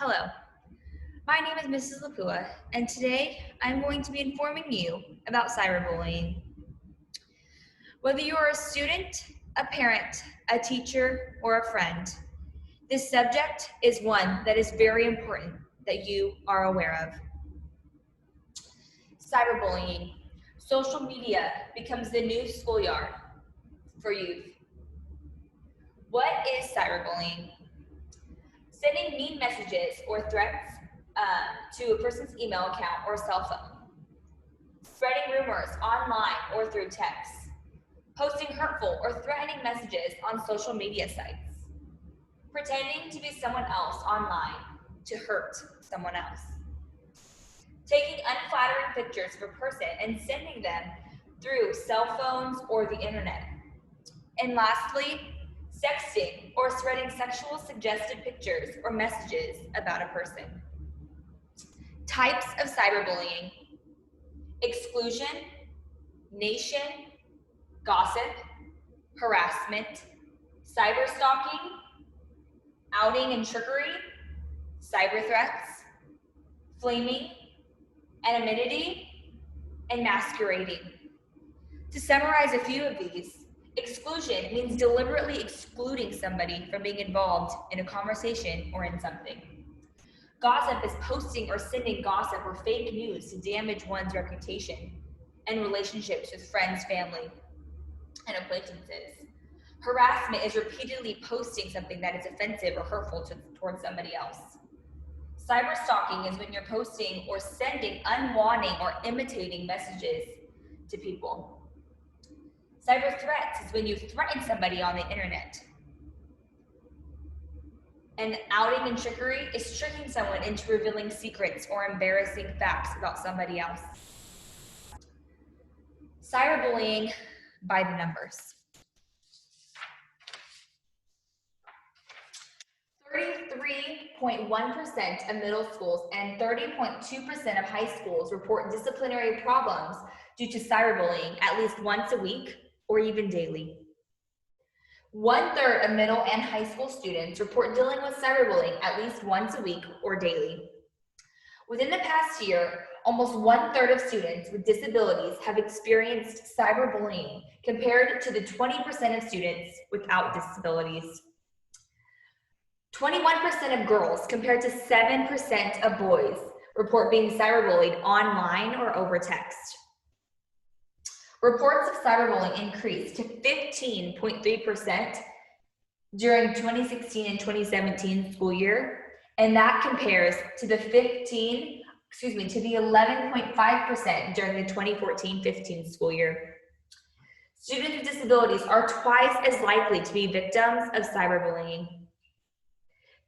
Hello, my name is Mrs. Lapua, and today I'm going to be informing you about cyberbullying. Whether you're a student, a parent, a teacher, or a friend, this subject is one that is very important that you are aware of. Cyberbullying. Social media becomes the new schoolyard for youth. What is cyberbullying? Sending mean messages or threats to a person's email account or cell phone. Spreading rumors online or through text. Posting hurtful or threatening messages on social media sites. Pretending to be someone else online to hurt someone else. Taking unflattering pictures of a person and sending them through cell phones or the internet. And lastly, sexting or spreading sexual suggested pictures or messages about a person. Types of cyberbullying: exclusion, nation, gossip, harassment, cyberstalking, outing and trickery, cyber threats, flaming, anonymity, and masquerading. To summarize a few of these, exclusion means deliberately excluding somebody from being involved in a conversation or in something. Gossip is posting or sending gossip or fake news to damage one's reputation and relationships with friends, family, and acquaintances. Harassment is repeatedly posting something that is offensive or hurtful towards somebody else. Cyberstalking is when you're posting or sending unwanting or imitating messages to people. Cyber threats is when you threaten somebody on the internet. And outing and trickery is tricking someone into revealing secrets or embarrassing facts about somebody else. Cyberbullying by the numbers. 33.1% of middle schools and 30.2% of high schools report disciplinary problems due to cyberbullying at least once a week or even daily. 1/3 of middle and high school students report dealing with cyberbullying at least once a week or daily. Within the past year, almost 1/3 of students with disabilities have experienced cyberbullying compared to the 20% of students without disabilities. 21% of girls compared to 7% of boys report being cyberbullied online or over text. Reports of cyberbullying increased to 15.3% during 2016 and 2017 school year, and that compares to the 11.5% during the 2014-15 school year. Students with disabilities are twice as likely to be victims of cyberbullying.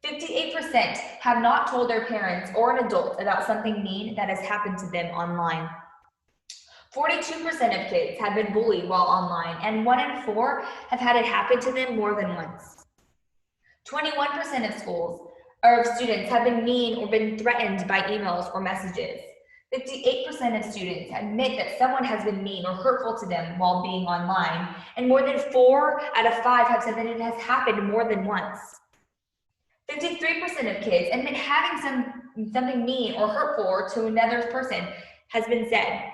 58% have not told their parents or an adult about something mean that has happened to them online. 42% of kids have been bullied while online, and 1 in 4 have had it happen to them more than once. 21% of students have been mean or been threatened by emails or messages. 58% of students admit that someone has been mean or hurtful to them while being online, and more than 4 out of 5 have said that it has happened more than once. 53% of kids admit having something mean or hurtful to another person has been said.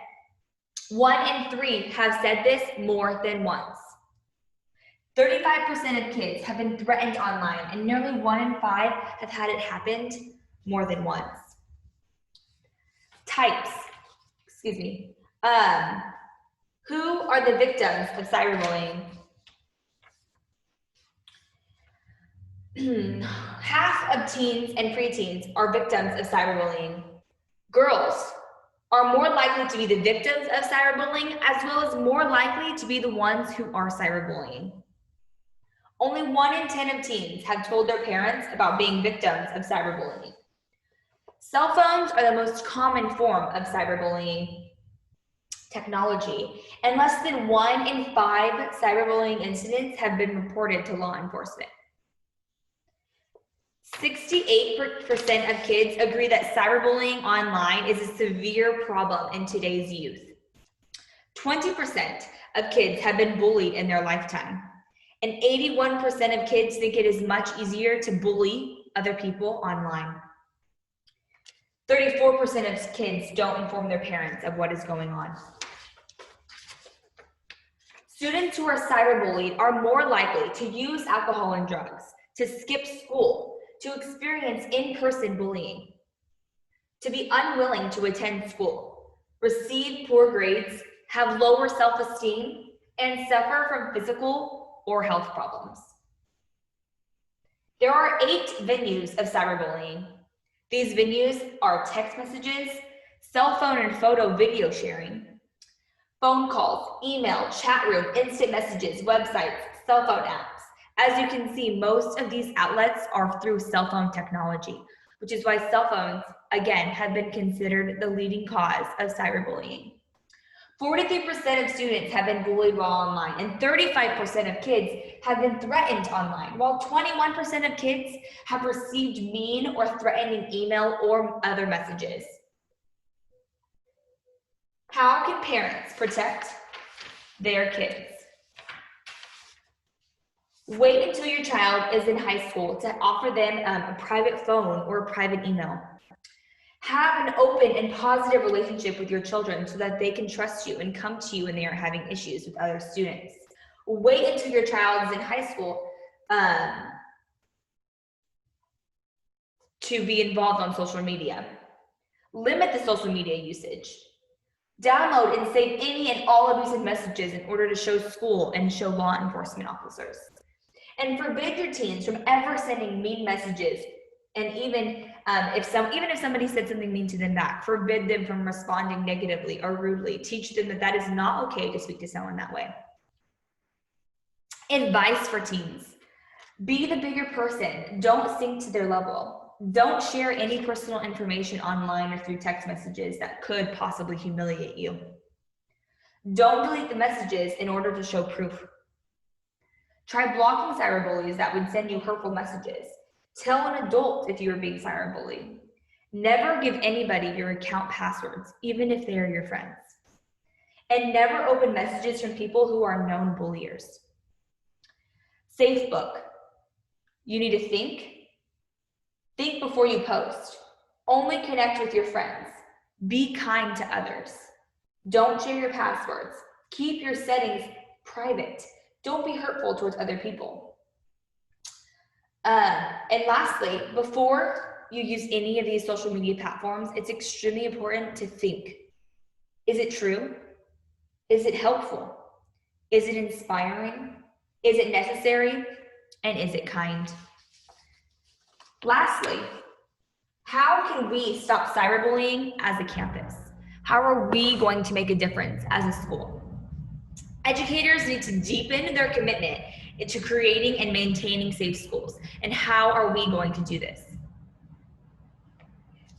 1 in 3 have said this more than once. 35% of kids have been threatened online, and nearly 1 in 5 have had it happen more than once. Who are the victims of cyberbullying? Half of teens and preteens are victims of cyberbullying. Girls are more likely to be the victims of cyberbullying, as well as more likely to be the ones who are cyberbullying. Only 1 in 10 of teens have told their parents about being victims of cyberbullying. Cell phones are the most common form of cyberbullying technology, and less than 1 in 5 cyberbullying incidents have been reported to law enforcement. 68% of kids agree that cyberbullying online is a severe problem in today's youth. 20% of kids have been bullied in their lifetime, and 81% of kids think it is much easier to bully other people online. 34% of kids don't inform their parents of what is going on. Students who are cyberbullied are more likely to use alcohol and drugs, to skip school, to experience in-person bullying, to be unwilling to attend school, receive poor grades, have lower self-esteem, and suffer from physical or health problems. There are 8 venues of cyberbullying. These venues are text messages, cell phone and photo video sharing, phone calls, email, chat room, instant messages, websites, cell phone apps. As you can see, most of these outlets are through cell phone technology, which is why cell phones, again, have been considered the leading cause of cyberbullying. 43% of students have been bullied while online, and 35% of kids have been threatened online, while 21% of kids have received mean or threatening email or other messages. How can parents protect their kids? Wait until your child is in high school to offer them a private phone or a private email. Have an open and positive relationship with your children so that they can trust you and come to you when they are having issues with other students. Wait until your child is in high school to be involved on social media. Limit the social media usage. Download and save any and all abusive messages in order to show school and show law enforcement officers. And forbid your teens from ever sending mean messages. And even if somebody said something mean to them back, forbid them from responding negatively or rudely. Teach them that that is not okay to speak to someone that way. Advice for teens. Be the bigger person. Don't sink to their level. Don't share any personal information online or through text messages that could possibly humiliate you. Don't delete the messages in order to show proof. Try blocking cyberbullies that would send you hurtful messages. Tell an adult if you are being cyberbullied. Never give anybody your account passwords, even if they are your friends. And never open messages from people who are known bulliers. Safe book. You need to think. Think before you post. Only connect with your friends. Be kind to others. Don't share your passwords. Keep your settings private. Don't be hurtful towards other people. And lastly, before you use any of these social media platforms, it's extremely important to think. Is it true? Is it helpful? Is it inspiring? Is it necessary? And is it kind? Lastly, how can we stop cyberbullying as a campus? How are we going to make a difference as a school? Educators need to deepen their commitment into creating and maintaining safe schools. And how are we going to do this?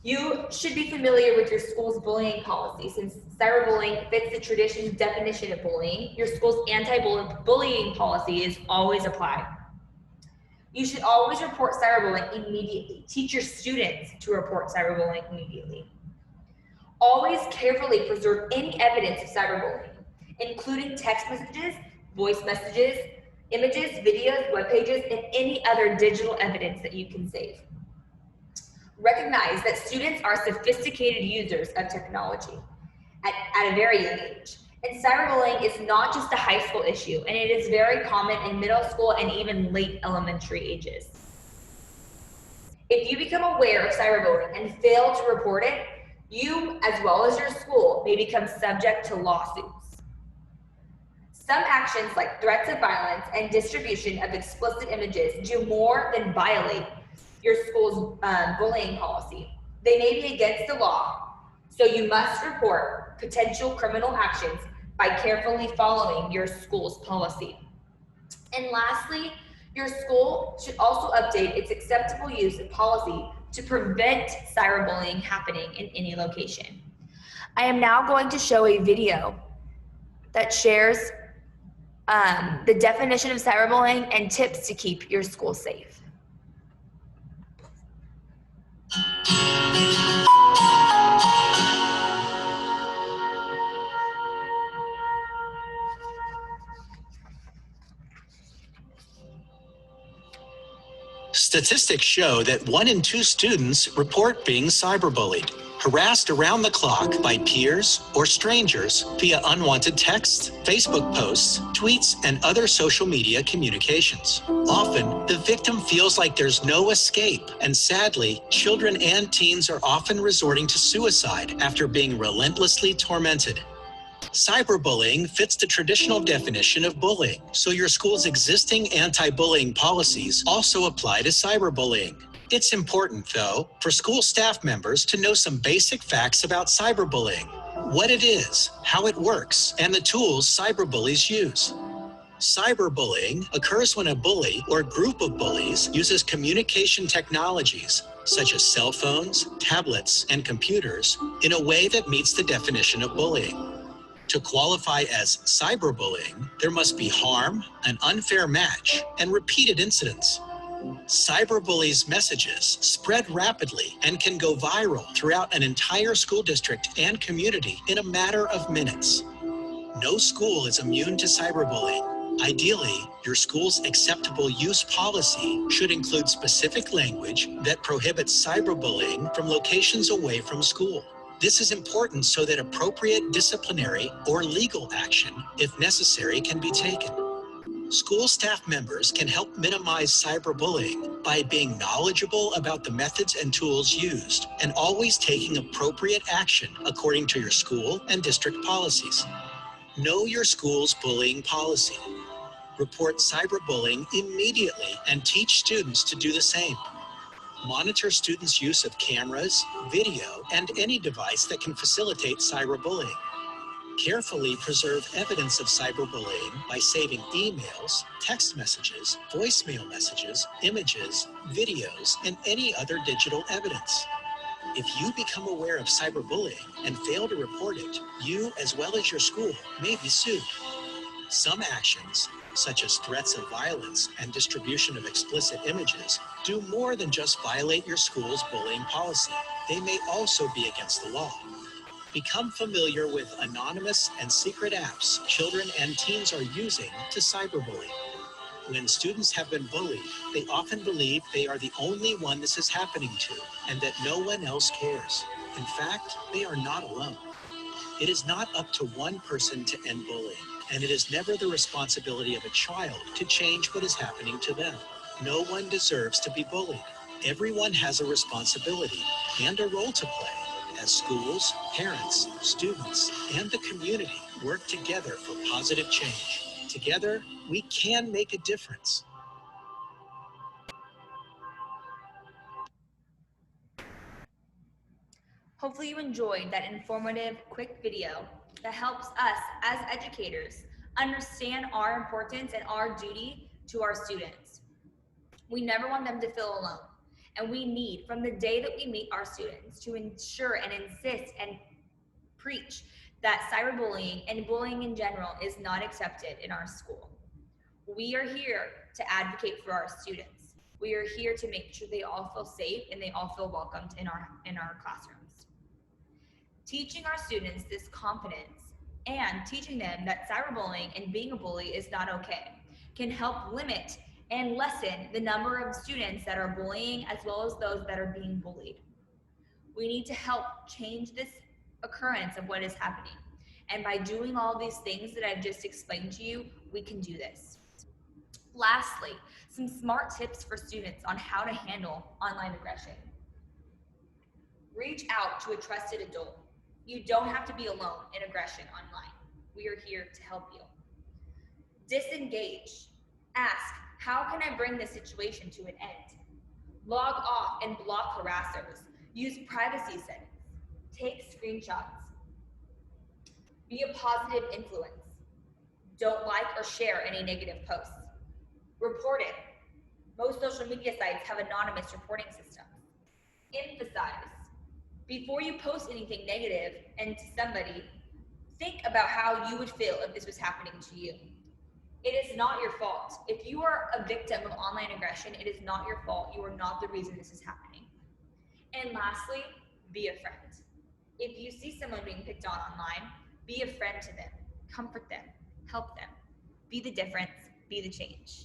You should be familiar with your school's bullying policy. Since cyberbullying fits the traditional definition of bullying, your school's anti-bullying policy is always applied. You should always report cyberbullying immediately. Teach your students to report cyberbullying immediately. Always carefully preserve any evidence of cyberbullying, including text messages, voice messages, images, videos, web pages, and any other digital evidence that you can save. Recognize that students are sophisticated users of technology at a very young age. And cyberbullying is not just a high school issue, and it is very common in middle school and even late elementary ages. If you become aware of cyberbullying and fail to report it, you, as well as your school, may become subject to lawsuits. Some actions like threats of violence and distribution of explicit images do more than violate your school's bullying policy. They may be against the law, so you must report potential criminal actions by carefully following your school's policy. And lastly, your school should also update its acceptable use of policy to prevent cyberbullying happening in any location. I am now going to show a video that shares the definition of cyberbullying and tips to keep your school safe. Step Statistics show that 1 in 2 students report being cyberbullied, harassed around the clock by peers or strangers via unwanted texts, Facebook posts, tweets, and other social media communications. Often, the victim feels like there's no escape, and sadly, children and teens are often resorting to suicide after being relentlessly tormented. Cyberbullying fits the traditional definition of bullying, so your school's existing anti-bullying policies also apply to cyberbullying. It's important, though, for school staff members to know some basic facts about cyberbullying, what it is, how it works, and the tools cyberbullies use. Cyberbullying occurs when a bully or group of bullies uses communication technologies, such as cell phones, tablets, and computers, in a way that meets the definition of bullying. To qualify as cyberbullying, there must be harm, an unfair match, and repeated incidents. Cyberbullies' messages spread rapidly and can go viral throughout an entire school district and community in a matter of minutes. No school is immune to cyberbullying. Ideally, your school's acceptable use policy should include specific language that prohibits cyberbullying from locations away from school. This is important so that appropriate disciplinary or legal action, if necessary, can be taken. School staff members can help minimize cyberbullying by being knowledgeable about the methods and tools used and always taking appropriate action according to your school and district policies. Know your school's bullying policy. Report cyberbullying immediately and teach students to do the same. Monitor students' use of cameras, video, and any device that can facilitate cyberbullying. Carefully preserve evidence of cyberbullying by saving emails, text messages, voicemail messages, images, videos, and any other digital evidence. If you become aware of cyberbullying and fail to report it, you, as well as your school, may be sued. Some actions, such as threats of violence and distribution of explicit images, do more than just violate your school's bullying policy. They may also be against the law. Become familiar with anonymous and secret apps children and teens are using to cyberbully. When students have been bullied, they often believe they are the only one this is happening to and that no one else cares. In fact, they are not alone. It is not up to one person to end bullying, and it is never the responsibility of a child to change what is happening to them. No one deserves to be bullied. Everyone has a responsibility and a role to play as schools, parents, students, and the community work together for positive change. Together, we can make a difference. Hopefully you enjoyed that informative, quick video that helps us as educators understand our importance and our duty to our students. We never want them to feel alone. And we need, from the day that we meet our students, to ensure and insist and preach that cyberbullying and bullying in general is not accepted in our school. We are here to advocate for our students. We are here to make sure they all feel safe and they all feel welcomed in our classrooms. Teaching our students this confidence and teaching them that cyberbullying and being a bully is not okay can help limit and lessen the number of students that are bullying as well as those that are being bullied. We need to help change this occurrence of what is happening. And by doing all these things that I've just explained to you, we can do this. Lastly, some smart tips for students on how to handle online aggression. Reach out to a trusted adult. You don't have to be alone in aggression online. We are here to help you. Disengage. Ask, how can I bring this situation to an end? Log off and block harassers. Use privacy settings. Take screenshots. Be a positive influence. Don't like or share any negative posts. Report it. Most social media sites have anonymous reporting systems. Emphasize. Before you post anything negative and to somebody, think about how you would feel if this was happening to you. It is not your fault. If you are a victim of online aggression, it is not your fault. You are not the reason this is happening. And lastly, be a friend. If you see someone being picked on online, be a friend to them. Comfort them. Help them. Be the difference. Be the change.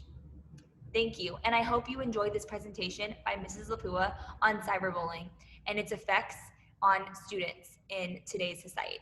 Thank you, and I hope you enjoyed this presentation by Mrs. Lapua on cyberbullying and its effects on students in today's society.